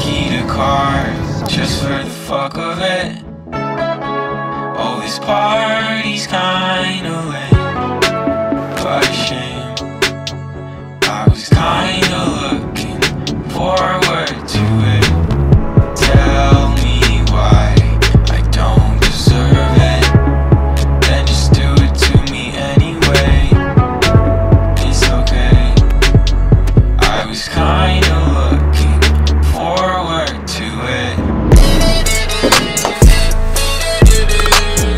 key to cars just for the fuck of it. Oh, this party's kinda lit, but a shame. I was kinda looking forward to it. Tell me why I don't deserve it, then just do it to me anyway. It's okay. I was kinda looking forward to it.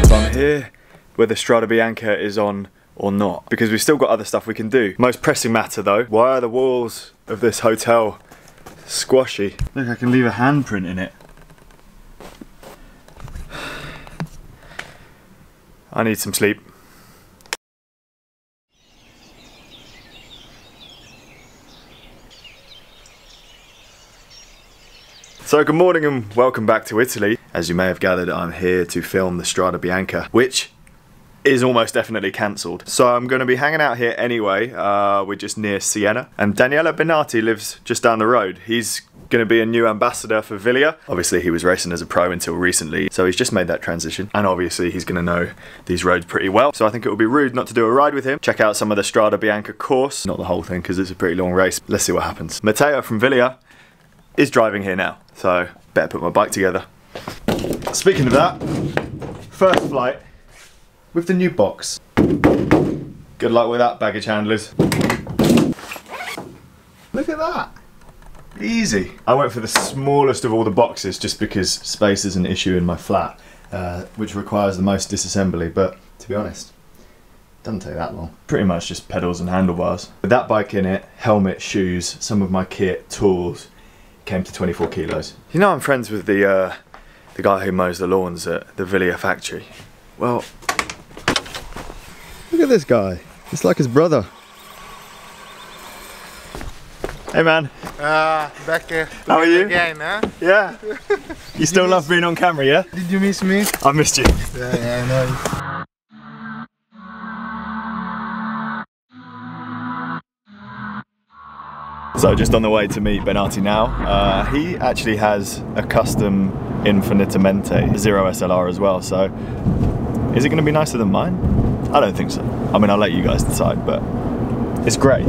So I'm here whether Strade Bianche is on or not, because we've still got other stuff we can do. Most pressing matter though, why are the walls of this hotel squashy? Look, I can leave a handprint in it. I need some sleep. So good morning and welcome back to Italy. As you may have gathered, I'm here to film the Strade Bianche, which is almost definitely cancelled. So I'm going to be hanging out here anyway. We're just near Siena, and Daniele Bennati lives just down the road. He's going to be a new ambassador for Wilier. Obviously he was racing as a pro until recently, so he's just made that transition, and obviously he's going to know these roads pretty well. So I think it would be rude not to do a ride with him. Check out some of the Strade Bianche course, not the whole thing because it's a pretty long race. Let's see what happens. Matteo from Wilier is driving here now, so better put my bike together. Speaking of that, first flight with the new box. Good luck with that, baggage handlers. Look at that. Easy. I went for the smallest of all the boxes just because space is an issue in my flat, which requires the most disassembly, but to be honest, it doesn't take that long. Pretty much just pedals and handlebars. With that bike in it, helmet, shoes, some of my kit, tools, came to 24 kilos. You know I'm friends with the guy who mows the lawns at the Wilier factory. Well, look at this guy. It's like his brother. Hey man. Back How are you? again, huh? Yeah. You still love being on camera, yeah? Did you miss me? I missed you. Yeah, I know. So just on the way to meet Bennati now. He actually has a custom Infinitamente 0 SLR as well, so is it going to be nicer than mine? I don't think so. I mean, I'll let you guys decide, but it's grey.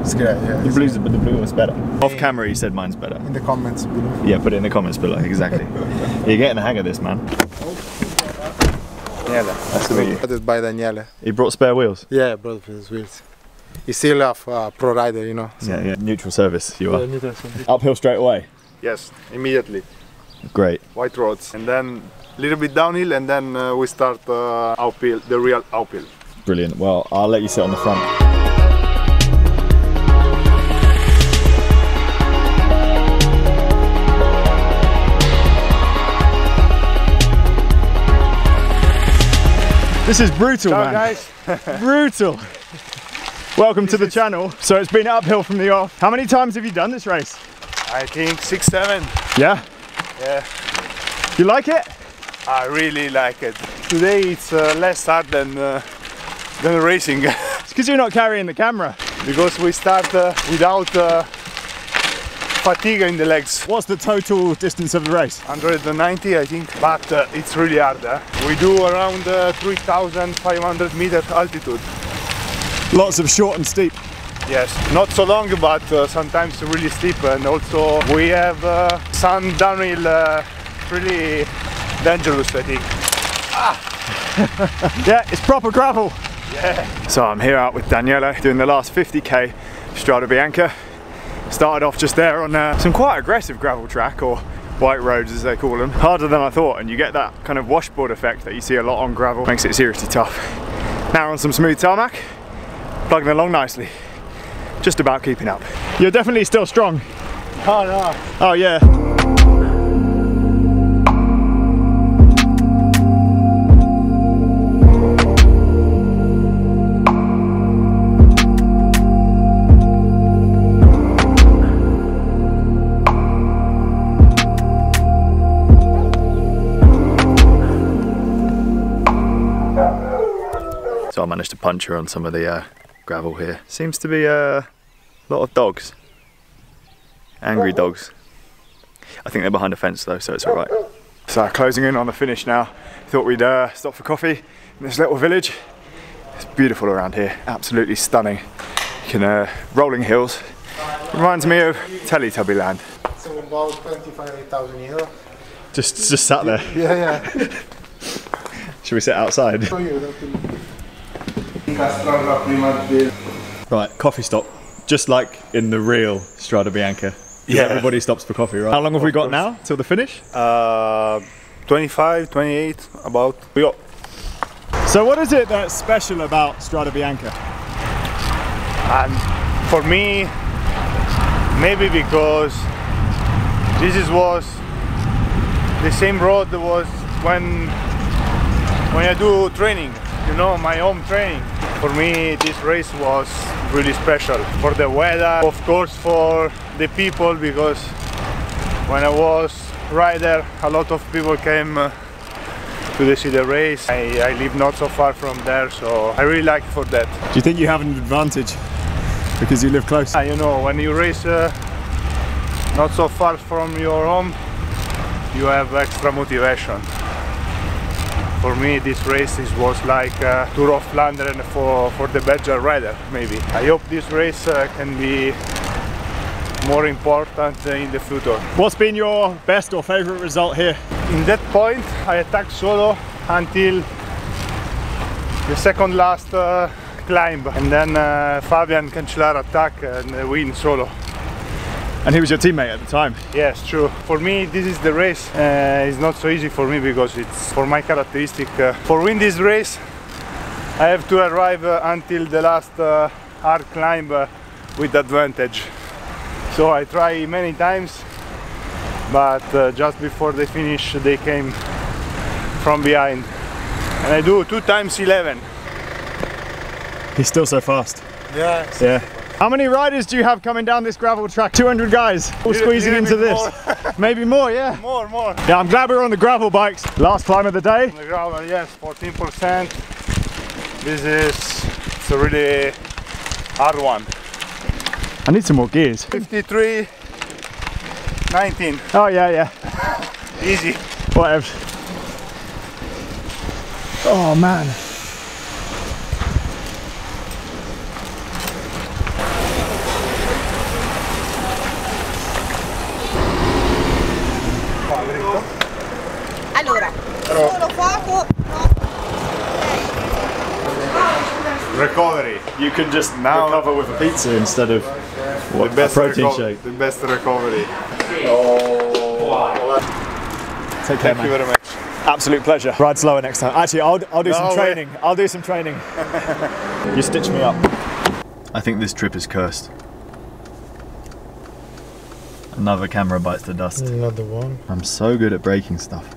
It's great, yeah. The blue was better. Off camera he said mine's better. In the comments below. Yeah, put it in the comments below, exactly. You're getting the hang of this, man. Daniele. Nice to meet you. Brought by Daniele. He brought spare wheels? Yeah, brought his wheels. He's still a pro rider, you know. So. Yeah. Neutral service, you are. Neutral service. Uphill straight away? Yes, immediately. Great. White roads, and then a little bit downhill, and then we start uphill, the real uphill. Brilliant. Well, I'll let you sit on the front. This is brutal, Ciao, man. guys. Brutal. Welcome to the channel. So it's been uphill from the off. How many times have you done this race? I think 6, 7. Yeah? Yeah, You like it? I really like it. Today it's less hard than racing. It's because you're not carrying the camera. Because we start without fatigue in the legs. What's the total distance of the race? 190, I think, but it's really hard. We do around 3,500 meter altitude. Lots of short and steep. Yes, not so long, but sometimes really steep, and also we have some downhill really dangerous, I think. Yeah, it's proper gravel. Yeah. So I'm here out with Daniele doing the last 50k Strade Bianche. Started off just there on some quite aggressive gravel track, or white roads as they call them. Harder than I thought, and you get that kind of washboard effect that you see a lot on gravel. Makes it seriously tough. Now on some smooth tarmac, plugging along nicely. Just about keeping up. You're definitely still strong. Oh no. Oh yeah. So I managed to puncture on some of the gravel here. Seems to be a lot of dogs. Angry dogs. I think they're behind a fence though, so it's alright. So closing in on the finish now. Thought we'd stop for coffee in this little village. It's beautiful around here, absolutely stunning. You can, rolling hills. Reminds me of Teletubby Land. So about 25,000 euro. Just sat there. Yeah. Should we sit outside? Right, coffee stop. Just like in the real Strade Bianche. Yeah. Everybody stops for coffee, right? How long have we got now till the finish? 25, 28, about. We got. So what is it that's special about Strade Bianche? And for me, maybe because this was the same road that was when I do training, you know, my home training. For me, this race was really special. For the weather, of course, for the people, because when I was rider, a lot of people came to see the race. I live not so far from there, so I really like it for that. Do you think you have an advantage because you live close? You know, when you race not so far from your home, you have extra motivation. For me, this race was like a Tour of Flanders for the Belgian rider, maybe. I hope this race can be more important in the future. What's been your best or favourite result here? In that point, I attacked solo until the second last climb, and then Fabian Cancellara attack and win solo. And he was your teammate at the time? Yes, true. For me, this is the race. It's not so easy for me because it's for my characteristic. For win this race, I have to arrive until the last hard climb with advantage. So I try many times, but just before they finish, they came from behind. And I do 2 times 11. He's still so fast. Yeah. How many riders do you have coming down this gravel track? 200 guys, all squeezing into this. Maybe more, yeah. More. Yeah, I'm glad we're on the gravel bikes. Last climb of the day. On the gravel, yes, 14%. It's a really hard one. I need some more gears. 53, 19. Oh yeah. Easy. Whatever. Oh man. Allora, solo fuoco, Recovery. You can just now recover with a pizza instead of what, a protein shake. The best recovery. Take care, Thank you very much. Absolute pleasure. Ride slower next time. Actually, I'll do some training. I'll do some training. You stitch me up. I think this trip is cursed. Another camera bites the dust. Another one. I'm so good at breaking stuff.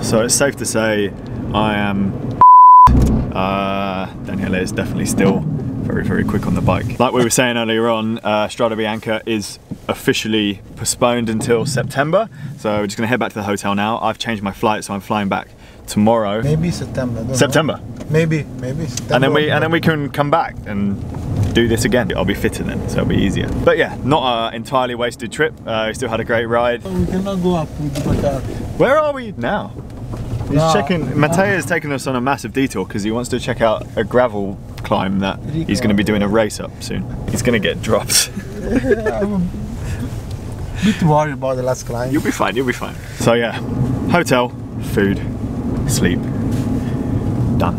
So it's safe to say I am Daniele is definitely still very quick on the bike. Like we were saying earlier on, Strade Bianche is officially postponed until September, so we're just going to head back to the hotel now. I've changed my flight, so I'm flying back tomorrow. Maybe September. September. Maybe September. And then we can come back and do this again. I'll be fitter then, so it'll be easier. But yeah, not an entirely wasted trip. We still had a great ride. We cannot go up with the Bacardi. Where are we now? He's checking. Matteo's taken us on a massive detour because he wants to check out a gravel climb that he's going to be doing a race up soon. He's going to get dropped. I'm a bit worried about the last climb. You'll be fine, you'll be fine. So yeah, hotel, food, sleep, done.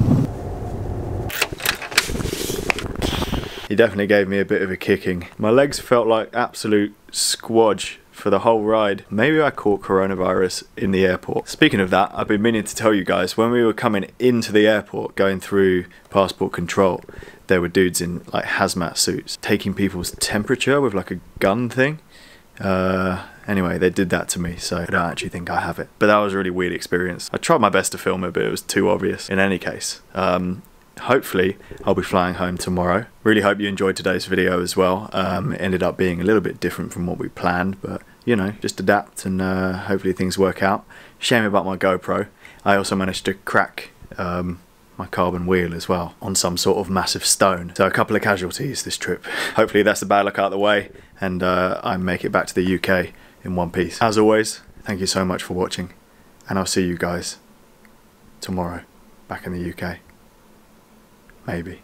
He definitely gave me a bit of a kicking. My legs felt like absolute squodge for the whole ride. Maybe I caught coronavirus in the airport. Speaking of that, I've been meaning to tell you guys, when we were coming into the airport, going through passport control, there were dudes in like hazmat suits taking people's temperature with like a gun thing. Anyway, they did that to me, so I don't actually think I have it. But that was a really weird experience. I tried my best to film it, but it was too obvious in any case. Hopefully I'll be flying home tomorrow. Really hope you enjoyed today's video as well. It ended up being a little bit different from what we planned, but you know, just adapt and hopefully things work out. Shame about my GoPro. I also managed to crack my carbon wheel as well on some sort of massive stone. So a couple of casualties this trip. Hopefully that's the bad luck out of the way and I make it back to the UK in one piece. As always, thank you so much for watching, and I'll see you guys tomorrow back in the UK. Maybe.